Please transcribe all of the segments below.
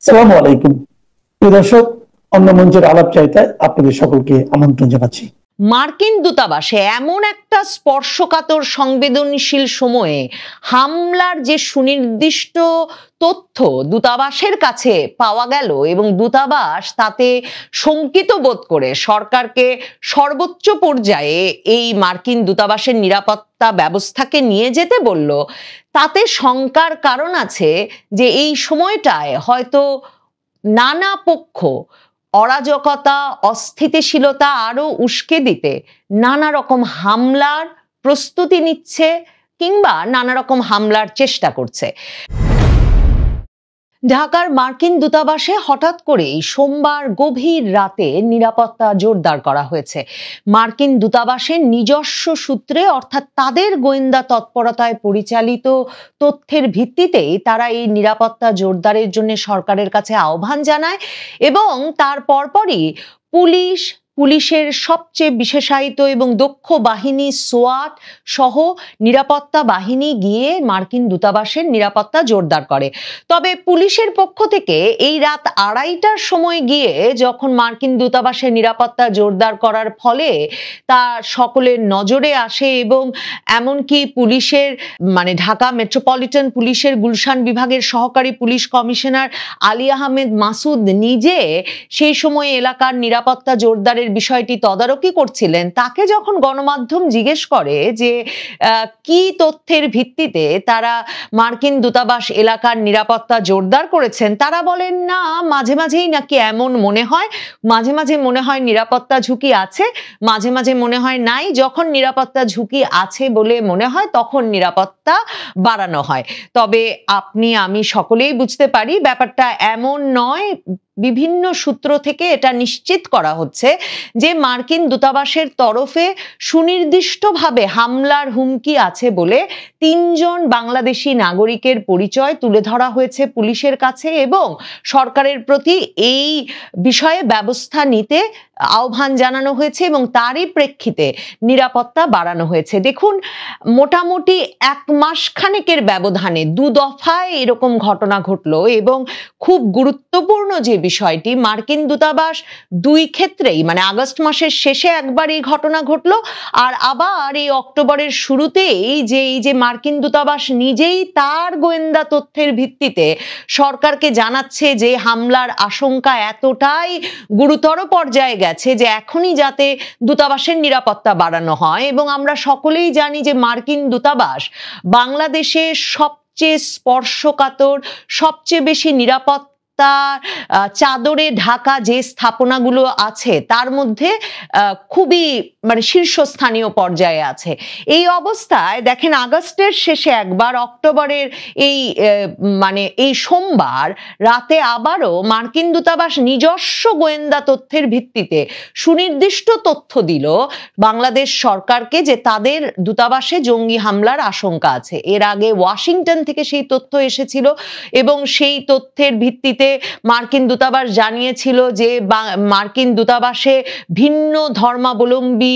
সালামু আলাইকুম প্রিয় দর্শক, অন্য মঞ্চের আলাপ চাইতায় আপনাদের সকলকে আমন্ত্রণ জানাচ্ছি। মার্কিন দূতাবাসে এমন একটা স্পর্শকাতর সংবেদনশীল সময়ে হামলার যে সুনির্দিষ্ট তথ্য দূতাবাসের কাছে পাওয়া গেল এবং দূতাবাস তাতে শঙ্কিত বোধ করে সরকারকে সর্বোচ্চ পর্যায়ে এই মার্কিন দূতাবাসের নিরাপত্তা ব্যবস্থাকে নিয়ে যেতে বলল, তাতে শঙ্কার কারণ আছে যে এই সময়টায় হয়তো নানা পক্ষ অরাজকতা, অস্থিতিশীলতা আরো উস্কে দিতে নানা রকম হামলার প্রস্তুতি নিচ্ছে কিংবা নানা রকম হামলার চেষ্টা করছে। ঢাকার মার্কিন দূতাবাসে হঠাৎ করেই সোমবার গভীর রাতে নিরাপত্তা জোরদার করা হয়েছে। মার্কিন দূতাবাসের নিজস্ব সূত্রে, অর্থাৎ তাদের গোয়েন্দা তৎপরতায় পরিচালিত তথ্যের ভিত্তিতেই তারা এই নিরাপত্তা জোরদারের জন্য সরকারের কাছে আহ্বান জানায় এবং তার পরপরই পুলিশের সবচেয়ে বিশেষায়িত এবং দক্ষ বাহিনী সোয়াট সহ নিরাপত্তা বাহিনী গিয়ে মার্কিন দূতাবাসের নিরাপত্তা জোরদার করে। তবে পুলিশের পক্ষ থেকে এই রাত 2:30টার সময় গিয়ে যখন মার্কিন দূতাবাসের নিরাপত্তা জোরদার করার ফলে তা সকলের নজরে আসে এবং এমনকি পুলিশের ঢাকা মেট্রোপলিটন পুলিশের গুলশান বিভাগের সহকারী পুলিশ কমিশনার আলী আহমেদ মাসুদ নিজে সেই সময় এলাকার নিরাপত্তা জোরদারের বিষয়টি তদারকি করছিলেন, তাকে যখন গণমাধ্যম জিজ্ঞেস করে যে কি তথ্যের ভিত্তিতে তারা মার্কিন দূতাবাস এলাকার নিরাপত্তা জোরদার করেছেন, তারা বলেন না, মাঝে মাঝেই নাকি এমন মনে হয়, মাঝে মাঝে মনে হয় নিরাপত্তা ঝুঁকি আছে, মাঝে মাঝে মনে হয় নাই, যখন নিরাপত্তা ঝুঁকি আছে বলে মনে হয় তখন নিরাপত্তা বাড়ানো হয়। তবে আপনি আমি সকলেই বুঝতে পারি ব্যাপারটা এমন নয়। বিভিন্ন সূত্র থেকে এটা নিশ্চিত করা হচ্ছে যে মার্কিন দূতাবাসের তরফে সুনির্দিষ্টভাবে হামলার হুমকি আছে বলে 3 জন বাংলাদেশি নাগরিকের পরিচয় তুলে ধরা হয়েছে পুলিশের কাছে এবং সরকারের প্রতি এই বিষয়ে ব্যবস্থা নিতে আহ্বান জানানো হয়েছে এবং তারই প্রেক্ষিতে নিরাপত্তা বাড়ানো হয়েছে। দেখুন, মোটামুটি 1 মাস খানেকের ব্যবধানে 2 দফায় এরকম ঘটনা ঘটলো এবং খুব গুরুত্বপূর্ণ যে বিষয়টি, মার্কিন দূতাবাস 2 ক্ষেত্রেই আগস্ট মাসের শেষে একবার এই ঘটনা ঘটলো আর আবার এই অক্টোবরের শুরুতেই এই যে মার্কিন দূতাবাস নিজেই তার গোয়েন্দা তথ্যের ভিত্তিতে সরকারকে জানাচ্ছে যে হামলার আশঙ্কা এতটাই গুরুতর পর্যায়ে গেছে যে এখনই যাতে দূতাবাসের নিরাপত্তা বাড়ানো হয়। এবং আমরা সকলেই জানি যে মার্কিন দূতাবাস বাংলাদেশের সবচেয়ে স্পর্শকাতর, সবচেয়ে বেশি নিরাপত্তা চাদরে ঢাকা যে স্থাপনাগুলো আছে তার মধ্যে খুবই শীর্ষস্থানীয় পর্যায়ে আছে। এই অবস্থায় দেখেন, আগস্টের শেষে একবার, অক্টোবরের এই সোমবার রাতে আবারও মার্কিন দূতাবাস নিজস্ব গোয়েন্দা তথ্যের ভিত্তিতে সুনির্দিষ্ট তথ্য দিল বাংলাদেশ সরকারকে যে তাদের দূতাবাসে জঙ্গি হামলার আশঙ্কা আছে। এর আগে ওয়াশিংটন থেকে সেই তথ্য এসেছিল এবং সেই তথ্যের ভিত্তিতে মার্কিন দূতাবাস জানিয়েছিল যে মার্কিন দূতাবাসে ভিন্ন ধর্মাবলম্বী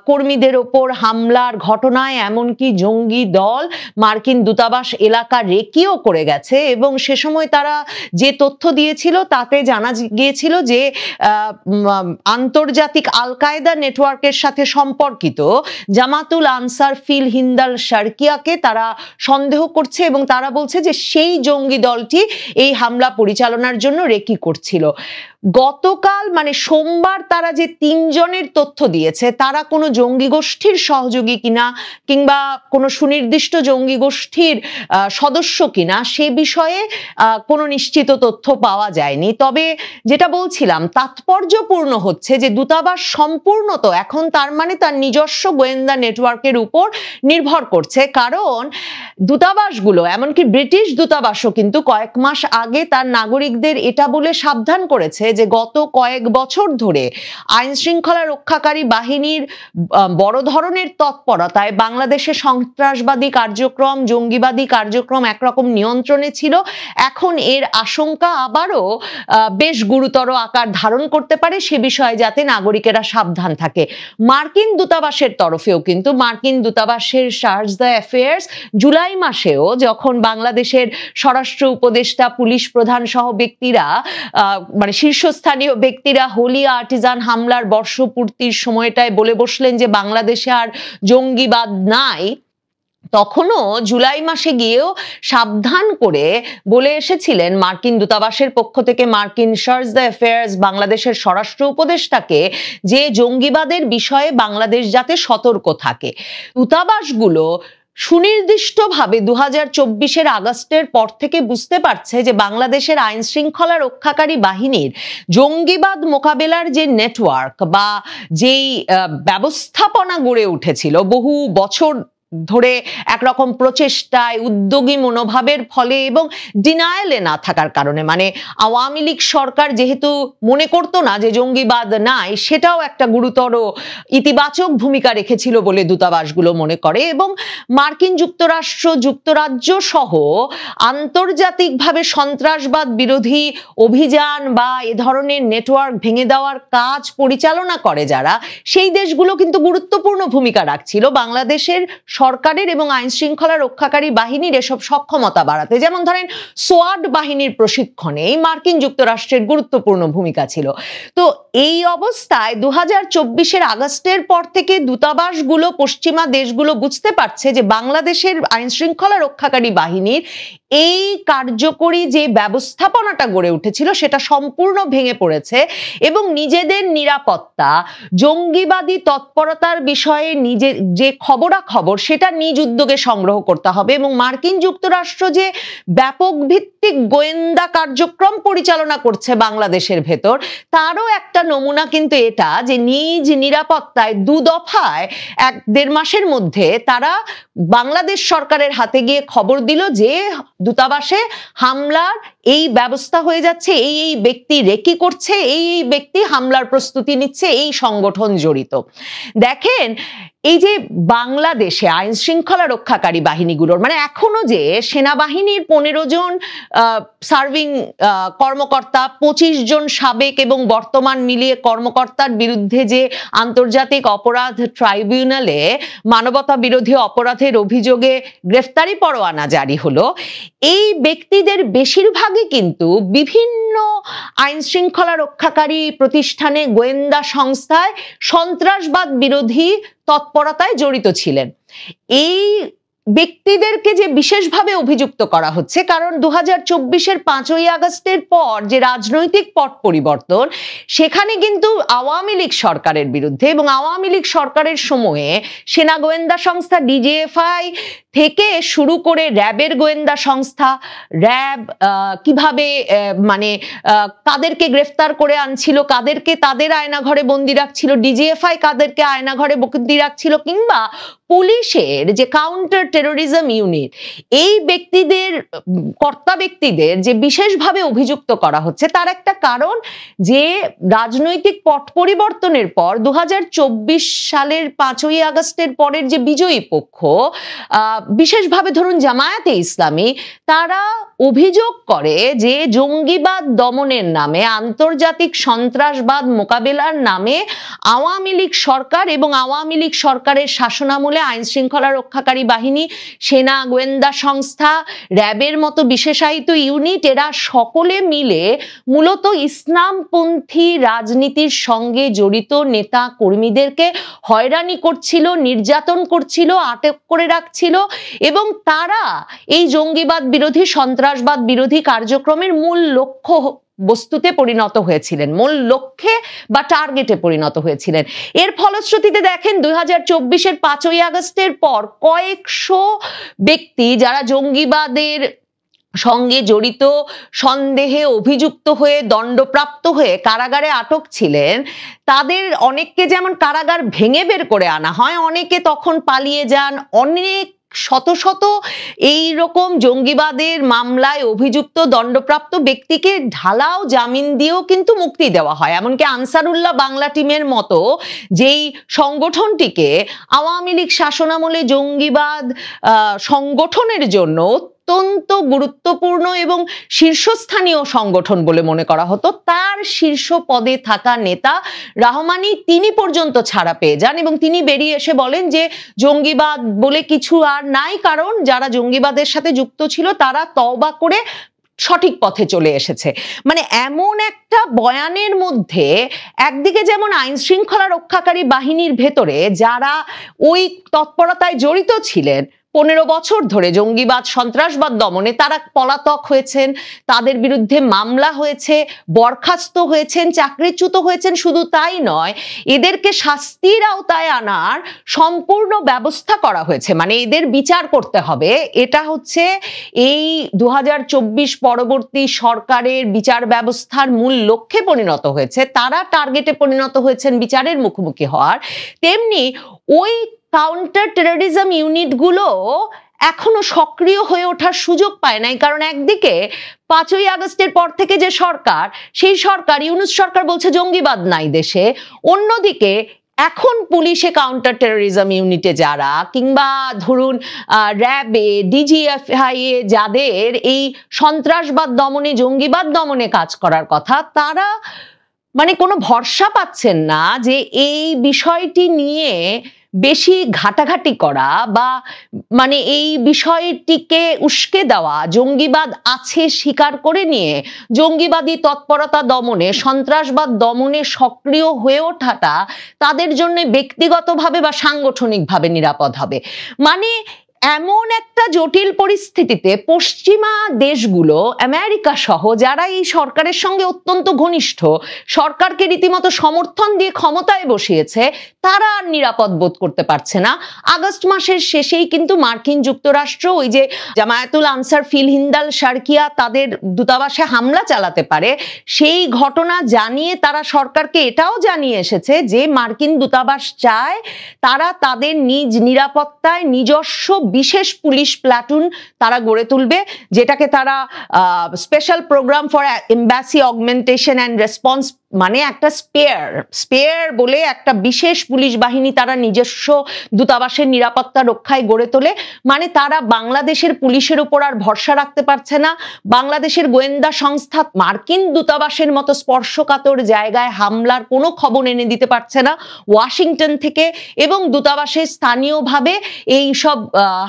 কর্মীদের ওপর হামলার ঘটনায় এমনকি জঙ্গি দল মার্কিন দূতাবাস এলাকা রেকিও করে গেছে এবং সে সময় তারা যে তথ্য দিয়েছিল তাতে জানা গিয়েছিল যে আন্তর্জাতিক আল কায়দা নেটওয়ার্কের সাথে সম্পর্কিত জামাতুল আনসার ফিল হিন্দাল শারকিয়াকে তারা সন্দেহ করছে এবং তারা বলছে যে সেই জঙ্গি দলটি এই হামলা পরিচালনার জন্য রেকি করছিল। গতকাল সোমবার তারা যে 3 জনের তথ্য দিয়েছে তারা কোনো জঙ্গি গোষ্ঠীর সহযোগী কিনা কিংবা কোনো সুনির্দিষ্ট জঙ্গি গোষ্ঠীর সদস্য কিনা সে বিষয়ে কোনো নিশ্চিত তথ্য পাওয়া যায়নি। তবে যেটা বলছিলাম, তাৎপর্যপূর্ণ হচ্ছে যে দূতাবাস সম্পূর্ণত এখন তার তার নিজস্ব গোয়েন্দা নেটওয়ার্কের উপর নির্ভর করছে, কারণ দূতাবাসগুলো, এমনকি ব্রিটিশ দূতাবাসও কিন্তু কয়েক মাস আগে তার নাগরিকদের এটা বলে সাবধান করেছে যে গত কয়েক বছর ধরে আইন শৃঙ্খলা রক্ষাকারী বাহিনীর বড় ধরনের তৎপরতায় বাংলাদেশে সন্ত্রাসবাদী কার্যক্রম, জঙ্গিবাদী কার্যক্রম একরকম নিয়ন্ত্রণে ছিল। এখন এর আশঙ্কা আবারও বেশ গুরুতর আকার ধারণ করতে পারে, সে বিষয়ে যাতে নাগরিকেরা সাবধান থাকে। মার্কিন দূতাবাসের তরফেও কিন্তু মার্কিন দূতাবাসের চার্জ দ্য অ্যাফেয়ার্স জুলাই মাসেও যখন বাংলাদেশের স্বরাষ্ট্র উপদেষ্টা, পুলিশ প্রধান সহ ব্যক্তিরা মানে শীর্ষস্থানীয় ব্যক্তিরা হোলি আর্টিজান হামলার বর্ষপূর্তির সময়টায় বলে বসলেন যে বাংলাদেশে আর জঙ্গিবাদ নাই, তখনও জুলাই মাসে গিয়েও সাবধান করে বলে এসেছিলেন মার্কিন দূতাবাসের পক্ষ থেকে মার্কিন চার্জ দ্য অ্যাফেয়ার্স বাংলাদেশের স্বরাষ্ট্র উপদেষ্টাকে যে জঙ্গিবাদের বিষয়ে বাংলাদেশ যাতে সতর্ক থাকে। দূতাবাসগুলো সুনির্দিষ্টভাবে 2024-এর আগস্টের পর থেকে বুঝতে পারছে যে বাংলাদেশের আইন শৃঙ্খলা রক্ষাকারী বাহিনীর জঙ্গিবাদ মোকাবেলার যে নেটওয়ার্ক বা যেই ব্যবস্থাপনা গড়ে উঠেছিল বহু বছর ধরে একরকম প্রচেষ্টায়, উদ্যোগী মনোভাবের ফলে এবং ডিনায়ালে না থাকার কারণে, মানে আওয়ামী লীগ সরকার যেহেতু মনে করতো না যে জঙ্গিবাদ নাই, সেটাও একটা গুরুতর ইতিবাচক ভূমিকা রেখেছিল বলে দূতাবাসগুলো মনে করে। এবং মার্কিন যুক্তরাষ্ট্র, যুক্তরাজ্য সহ আন্তর্জাতিকভাবে সন্ত্রাসবাদ বিরোধী অভিযান বা এ ধরনের নেটওয়ার্ক ভেঙে দেওয়ার কাজ পরিচালনা করে যারা, সেই দেশগুলো কিন্তু গুরুত্বপূর্ণ ভূমিকা রাখছিল বাংলাদেশের সরকারের এবং আইন শৃঙ্খলা রক্ষাকারী বাহিনীর এসব সক্ষমতা বাড়াতে। যেমন ধরেন সোয়াড বাহিনীর প্রশিক্ষণে মার্কিন যুক্তরাষ্ট্রের গুরুত্বপূর্ণ ভূমিকা ছিল। তো এই অবস্থায় 2024-এর আগস্টের পর থেকে দূতাবাসগুলো, পশ্চিমা দেশগুলো বুঝতে পারছে যে বাংলাদেশের আইন শৃঙ্খলা রক্ষাকারী বাহিনীর এই কার্যকরী যে ব্যবস্থাপনাটা গড়ে উঠেছিল সেটা সম্পূর্ণ ভেঙে পড়েছে এবং নিজেদের নিরাপত্তা, জঙ্গিবাদী তৎপরতার বিষয়ে নিজে যে খবরাখবর সেটা নিজ উদ্যোগে সংগ্রহ করতে হবে। এবং মার্কিন যুক্তরাষ্ট্র যে ব্যাপক ভিত্তিক গোয়েন্দা কার্যক্রম পরিচালনা করছে বাংলাদেশের ভেতর, তারও একটা নমুনা কিন্তু এটা যে নিজ নিরাপত্তায় 2 দফায় 1-1.5 মাসের মধ্যে তারা বাংলাদেশ সরকারের হাতে গিয়ে খবর দিল যে দূতাবাসে হামলার এই ব্যবস্থা হয়ে যাচ্ছে, এই ব্যক্তি রেকি করছে, এই ব্যক্তি হামলার প্রস্তুতি নিচ্ছে, এই সংগঠন জড়িত। দেখেন এই যে বাংলাদেশে আইন শৃঙ্খলা রক্ষাকারী বাহিনীগুলোর, মানে এখনো যে সেনাবাহিনীর 15 জন সার্ভিং কর্মকর্তা, 25 জন সাবেক এবং বর্তমান মিলিয়ে কর্মকর্তার বিরুদ্ধে যে আন্তর্জাতিক অপরাধ ট্রাইব্যুনালে মানবতা বিরোধী অপরাধের অভিযোগে গ্রেফতারি পরোয়ানা জারি হলো, এই ব্যক্তিদের বেশিরভাগই কিন্তু বিভিন্ন আইন শৃঙ্খলা রক্ষাকারী প্রতিষ্ঠানে, গোয়েন্দা সংস্থায় সন্ত্রাসবাদ বিরোধী তৎপরতায় জড়িত ছিলেন। এই ব্যক্তিদেরকে যে বিশেষভাবে অভিযুক্ত করা হচ্ছে, কারণ 2024-এর 5ই আগস্টের পর যে রাজনৈতিক পট পরিবর্তন, সেখানে কিন্তু আওয়ামী লীগ সরকারের বিরুদ্ধে এবং আওয়ামী লীগ সরকারের সময়ে সেনা গোয়েন্দা সংস্থা ডিজিএফআই থেকে শুরু করে র্যাবের গোয়েন্দা সংস্থা, র্যাব কিভাবে মানে কাদেরকে গ্রেফতার করে আনছিল, কাদেরকে তাদের আয়নাঘরে বন্দি রাখছিল, ডিজিএফআই কাদেরকে আয়নাঘরে বন্দি রাখছিল, কিংবা পুলিশের যে কাউন্টার টেরোরিজম ইউনিট, এই ব্যক্তিদের, কর্তা ব্যক্তিদের যে বিশেষভাবে অভিযুক্ত করা হচ্ছে, তার একটা কারণ যে রাজনৈতিক পট পরিবর্তনের পর 2024 সালের 5ই আগস্টের পরের যে বিজয়ী পক্ষ, বিশেষভাবে ধরুন জামায়াতে ইসলামী, তারা অভিযোগ করে যে জঙ্গিবাদ দমনের নামে, আন্তর্জাতিক সন্ত্রাসবাদ মোকাবেলার নামে আওয়ামী লীগ সরকার এবং আওয়ামী লীগ সরকারের শাসনামলে আইন শৃঙ্খলা রক্ষাকারী বাহিনী, সেনা গোয়েন্দা সংস্থা, র্যাবের মতো বিশেষায়িত ইউনিট, এরা সকলে মিলে মূলত ইসলামপন্থী রাজনীতির সঙ্গে জড়িত নেতা কর্মীদেরকে হয়রানি করছিল, নির্যাতন করছিল, আটক করে রাখছিল এবং তারা এই জঙ্গিবাদ বিরোধী, সন্ত্রাসবাদ বিরোধী কার্যক্রমের মূল লক্ষ্য বস্তুতে পরিণত হয়েছিলেন, মূল লক্ষ্যে বা টার্গেটে পরিণত হয়েছিলেন। এর ফলশ্রুতিতে দেখেন 2024-এর 5ই আগস্টের পর কয়েকশো ব্যক্তি যারা জঙ্গিবাদের সঙ্গে জড়িত সন্দেহে অভিযুক্ত হয়ে দণ্ডপ্রাপ্ত হয়ে কারাগারে আটক ছিলেন, তাদের অনেককে যেমন কারাগার ভেঙে বের করে আনা হয়, অনেকে তখন পালিয়ে যান, অনেক শত শত এই রকম জঙ্গিবাদের মামলায় অভিযুক্ত দণ্ডপ্রাপ্ত ব্যক্তিকে ঢালাও জামিন দিয়েও কিন্তু মুক্তি দেওয়া হয়। এমনকি আনসারুল্লাহ বাংলা টিমের মতো যেই সংগঠনটিকে আওয়ামী লীগ শাসনামলে জঙ্গিবাদ সংগঠনের জন্য অত্যন্ত গুরুত্বপূর্ণ এবং শীর্ষস্থানীয় সংগঠন বলে মনে করা হতো, তার শীর্ষ পদে থাকা নেতা রহমানী তিনি পর্যন্ত ছাড়া পেয়ে যান এবং তিনি বেরিয়ে এসে বলেন যে জঙ্গিবাদ বলে কিছু আর নাই, কারণ যারা জঙ্গিবাদের সাথে যুক্ত ছিল তারা তওবা করে সঠিক পথে চলে এসেছে। মানে এমন একটা বয়ানের মধ্যে একদিকে যেমন আইন শৃঙ্খলা রক্ষাকারী বাহিনীর ভেতরে যারা ওই তৎপরতায় জড়িত ছিলেন 15 বছর ধরে জঙ্গিবাদ সন্ত্রাসবাদ দমনে, তারা পলাতক হয়েছেন, তাদের বিরুদ্ধে মামলা হয়েছে, বরখাস্ত হয়েছেন, চাকরিচ্যুত হয়েছেন। শুধু তাই নয়, এদেরকে শাস্তির আওতায় আনার সম্পূর্ণ ব্যবস্থা করা হয়েছে, মানে এদের বিচার করতে হবে। এটা হচ্ছে এই 2024 পরবর্তী সরকারের বিচার ব্যবস্থার মূল লক্ষ্যে পরিণত হয়েছে। তারা টার্গেটে পরিণত হয়েছেন বিচারের মুখোমুখি হওয়ার। তেমনি ওই কাউন্টার টেরোরিজম ইউনিটগুলো এখনো সক্রিয় হয়ে ওঠার সুযোগ পায় নাই, কারণ একদিকে 5ই আগস্টের পর থেকে যে সরকার, সেই সরকার ইউনূস সরকার বলছে জঙ্গিবাদ নাই দেশে, অন্যদিকে এখন পুলিশে কাউন্টার টেরোরিজম ইউনিটে যারা কিংবা ধরুন র্যাবে ডিজিএফআই এ যাদের এই সন্ত্রাসবাদ দমনে জঙ্গিবাদ দমনে কাজ করার কথা, তারা মানে কোনো ভরসা পাচ্ছেন না যে এই বিষয়টি নিয়ে বেশি ঘাটাঘাটি করা বা মানে এই বিষয়টিকে উস্কে দেওয়া, জঙ্গিবাদ আছে স্বীকার করে নিয়ে জঙ্গিবাদী তৎপরতা দমনে সন্ত্রাসবাদ দমনে সক্রিয় হয়ে ওঠাটা তাদের জন্য ব্যক্তিগতভাবে বা সাংগঠনিকভাবে নিরাপদ হবে। মানে এমন একটা জটিল পরিস্থিতিতে পশ্চিমা দেশগুলো, আমেরিকা সহ, যারা এই সরকারের সঙ্গে অত্যন্ত ঘনিষ্ঠ, সরকারকে রীতিমতো সমর্থন দিয়ে ক্ষমতায় বসিয়েছে, তারা আর নিরাপদ বোধ করতে পারছে না। আগস্ট মাসের শেষেই কিন্তু মার্কিন যুক্তরাষ্ট্র ওই যে জামায়াতুল আনসার ফিল হিন্দাল শারকিয়া তাদের দূতাবাসে হামলা চালাতে পারে, সেই ঘটনা জানিয়ে তারা সরকারকে এটাও জানিয়ে এসেছে যে মার্কিন দূতাবাস চায় তারা তাদের নিজ নিরাপত্তায় নিজস্ব বিশেষ পুলিশ প্লাটুন তারা গড়ে তুলবে, যেটাকে তারা special program for embassy augmentation and response, মানে একটা স্পেয়ার বলে একটা বিশেষ পুলিশ বাহিনী তারা নিজস্ব দূতাবাসের নিরাপত্তা রক্ষায় গড়ে তোলে। মানে তারা বাংলাদেশের পুলিশের উপর আর ভরসা রাখতে পারছে না, বাংলাদেশের গোয়েন্দা সংস্থা মার্কিন দূতাবাসের মতো স্পর্শকাতর জায়গায় হামলার কোনো খবর এনে দিতে পারছে না ওয়াশিংটন থেকে, এবং দূতাবাসে স্থানীয়ভাবে এই সব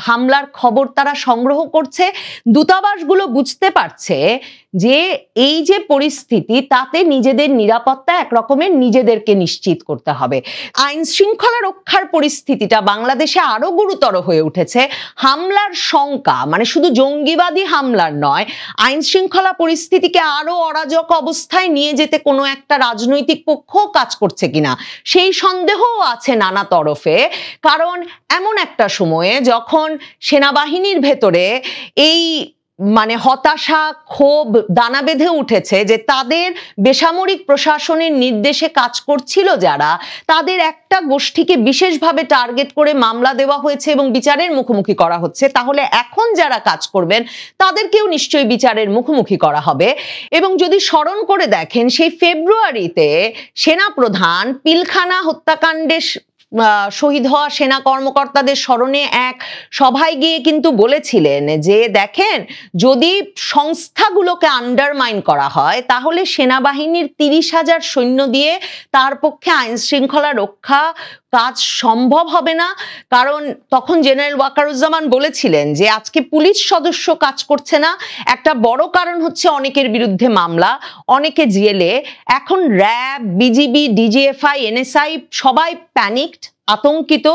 হামলার খবর তারা সংগ্রহ করছে। দূতাবাসগুলো বুঝতে পারছে যে এই যে পরিস্থিতি, তাতে নিজেদের নিরাপত্তা এক রকমের নিজেদেরকে নিশ্চিত করতে হবে। আইন শৃঙ্খলা রক্ষার পরিস্থিতিটা বাংলাদেশে আরো গুরুতর হয়ে উঠেছে। হামলার শঙ্কা, মানে শুধু জঙ্গিবাদী হামলার নয়, আইন শৃঙ্খলা পরিস্থিতিকে আরো অরাজক অবস্থায় নিয়ে যেতে কোনো একটা রাজনৈতিক পক্ষ কাজ করছে কিনা সেই সন্দেহও আছে নানা তরফে। কারণ এমন একটা সময়ে যখন সেনাবাহিনীর ভেতরে এই মানে হতাশা, ক্ষোভ দানা বেঁধে উঠেছে যে তাদের বেসামরিক প্রশাসনের নির্দেশে কাজ করছিল যারা, তাদের একটা গোষ্ঠীকে বিশেষভাবে টার্গেট করে মামলা দেওয়া হয়েছে এবং বিচারের মুখোমুখি করা হচ্ছে, তাহলে এখন যারা কাজ করবেন তাদেরকেও নিশ্চয়ই বিচারের মুখোমুখি করা হবে। এবং যদি স্মরণ করে দেখেন, সেই ফেব্রুয়ারিতে সেনাপ্রধান পিলখানা হত্যাকাণ্ডে শহীদ হওয়া সেনা কর্মকর্তাদের স্মরণে এক সভায় গিয়ে কিন্তু বলেছিলেন যে দেখেন, যদি সংস্থাগুলোকে আন্ডারমাইন করা হয় তাহলে সেনাবাহিনীর 30,000 সৈন্য দিয়ে তার পক্ষে আইন শৃঙ্খলা রক্ষা কাজ সম্ভব হবে না। কারণ তখন জেনারেল ওয়াকারুজ্জামান বলেছিলেন যে আজকে পুলিশ সদস্য কাজ করছে না, একটা বড় কারণ হচ্ছে অনেকের বিরুদ্ধে মামলা, অনেকে জেলে। এখন র্যাব, বিজিবি, ডিজিএফআই, এনএসআই সবাই প্যানিকড, আতঙ্কিত।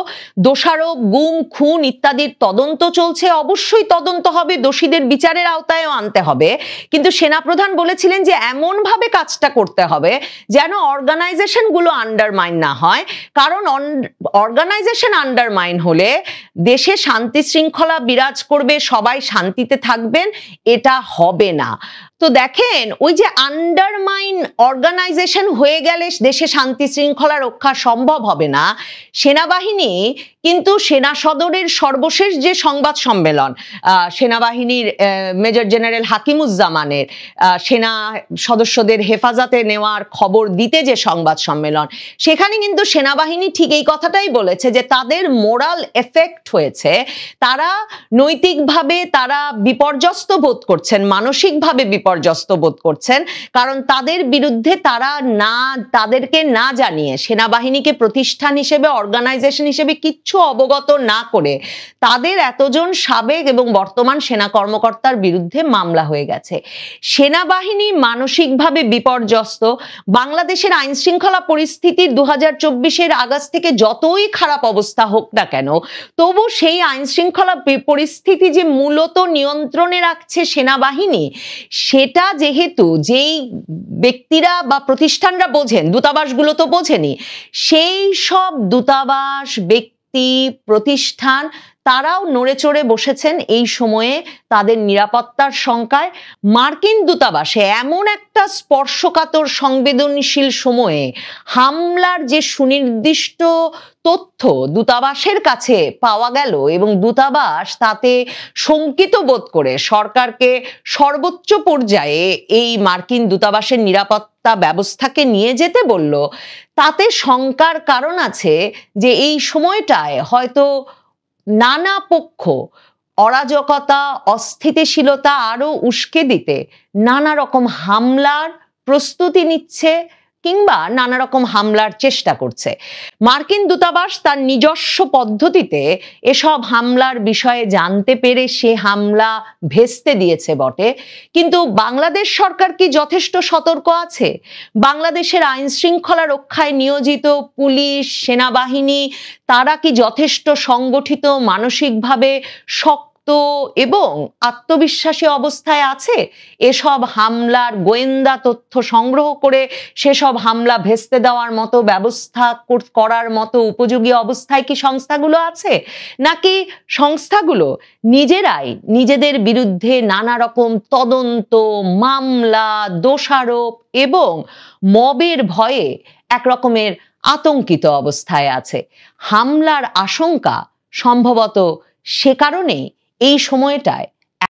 দোষারোপ, গুম, খুন ইত্যাদির তদন্ত চলছে, অবশ্যই তদন্ত হবে, দোষীদের বিচারের আওতায়ও আনতে হবে। কিন্তু সেনাপ্রধান বলেছিলেন যে এমন ভাবে কাজটা করতে হবে যেন অর্গানাইজেশনগুলো আন্ডারমাইন না হয়, কারণ অর্গানাইজেশন আন্ডারমাইন হলে দেশে শান্তি শৃঙ্খলা বিরাজ করবে, সবাই শান্তিতে থাকবেন, এটা হবে না। তো দেখেন, ওই যে আন্ডারমাইন অর্গানাইজেশন হয়ে গেলে দেশে শান্তি শৃঙ্খলা রক্ষা সম্ভব হবে না, সেনাবাহিনী কিন্তু সেনা সদরের সর্বশেষ যে সংবাদ সম্মেলন সেনাবাহিনীর মেজর জেনারেল হাকিমুজ্জামানের সেনা সদস্যদের হেফাজতে নেওয়ার খবর দিতে যে সংবাদ সম্মেলন, সেখানে কিন্তু সেনাবাহিনী ঠিক এই কথাটাই বলেছে যে তাদের মোরাল এফেক্ট হয়েছে, তারা নৈতিকভাবে তারা বিপর্যস্ত বোধ করছেন, মানসিকভাবে বিপর্যস্ত বোধ করছেন, কারণ তাদের বিরুদ্ধে তাদেরকে না জানিয়ে, সেনাবাহিনীকে প্রতিষ্ঠান হিসেবে, অর্গানাইজেশন হিসেবে কিচ্ছু অবগত না করে তাদের এতজন সাবেক এবং বর্তমান সেনা কর্মকর্তার বিরুদ্ধে মামলা হয়ে গেছে। সেনাবাহিনী মানসিকভাবে বিপর্যস্ত। বাংলাদেশের আইন শৃঙ্খলা পরিস্থিতির 2024-এর আগস্ট থেকে যতই খারাপ অবস্থা হোক না কেন, তবু সেই আইন শৃঙ্খলা পরিস্থিতি যে মূলত নিয়ন্ত্রণে রাখছে সেনাবাহিনী, সেটা যেহেতু যেই ব্যক্তিরা বা প্রতিষ্ঠানরা বোঝেন, দূতাবাসগুলো তো বোঝেনি, সেই সব দূতাবাস, ব্যক্তি, প্রতিষ্ঠান তারাও নড়ে চড়ে বসেছেন এই সময়ে তাদের নিরাপত্তার শঙ্কায়। মার্কিন দূতাবাসে এমন একটা স্পর্শকাতর সংবেদনশীল সময়ে হামলার যে সুনির্দিষ্ট তথ্য দূতাবাসের কাছে পাওয়া গেল এবং দূতাবাস তাতে শঙ্কিত বোধ করে সরকারকে সর্বোচ্চ পর্যায়ে এই মার্কিন দূতাবাসের নিরাপত্তা ব্যবস্থাকে নিয়ে যেতে বলল, তাতে শঙ্কার কারণ আছে যে এই সময়টায় হয়তো নানা পক্ষ অরাজকতা, অস্থিতিশীলতা আরো উস্কে দিতে নানা রকম হামলার প্রস্তুতি নিচ্ছে কিংবা নানা রকম হামলার চেষ্টা করছে। মার্কিন দূতাবাস তার নিজস্ব পদ্ধতিতে এসব হামলার বিষয়ে জানতে পেরে সে হামলা ভেস্তে দিয়েছে বটে, কিন্তু বাংলাদেশ সরকার কি যথেষ্ট সতর্ক আছে? বাংলাদেশের আইন শৃঙ্খলা রক্ষায় নিয়োজিত পুলিশ, সেনাবাহিনী তারা কি যথেষ্ট সংগঠিত, মানসিকভাবে শক্ত এবং আত্মবিশ্বাসী অবস্থায় আছে এসব হামলার গোয়েন্দা তথ্য সংগ্রহ করে সেসব হামলা ভেস্তে দেওয়ার মতো ব্যবস্থা করার মতো উপযোগী অবস্থায় কি সংস্থাগুলো আছে? নাকি সংস্থাগুলো নিজেরাই নিজেদের বিরুদ্ধে নানা রকম তদন্ত, মামলা, দোষারোপ এবং মবের ভয়ে একরকমের আতঙ্কিত অবস্থায় আছে? হামলার আশঙ্কা সম্ভবত সে কারণেই এই সময়টায়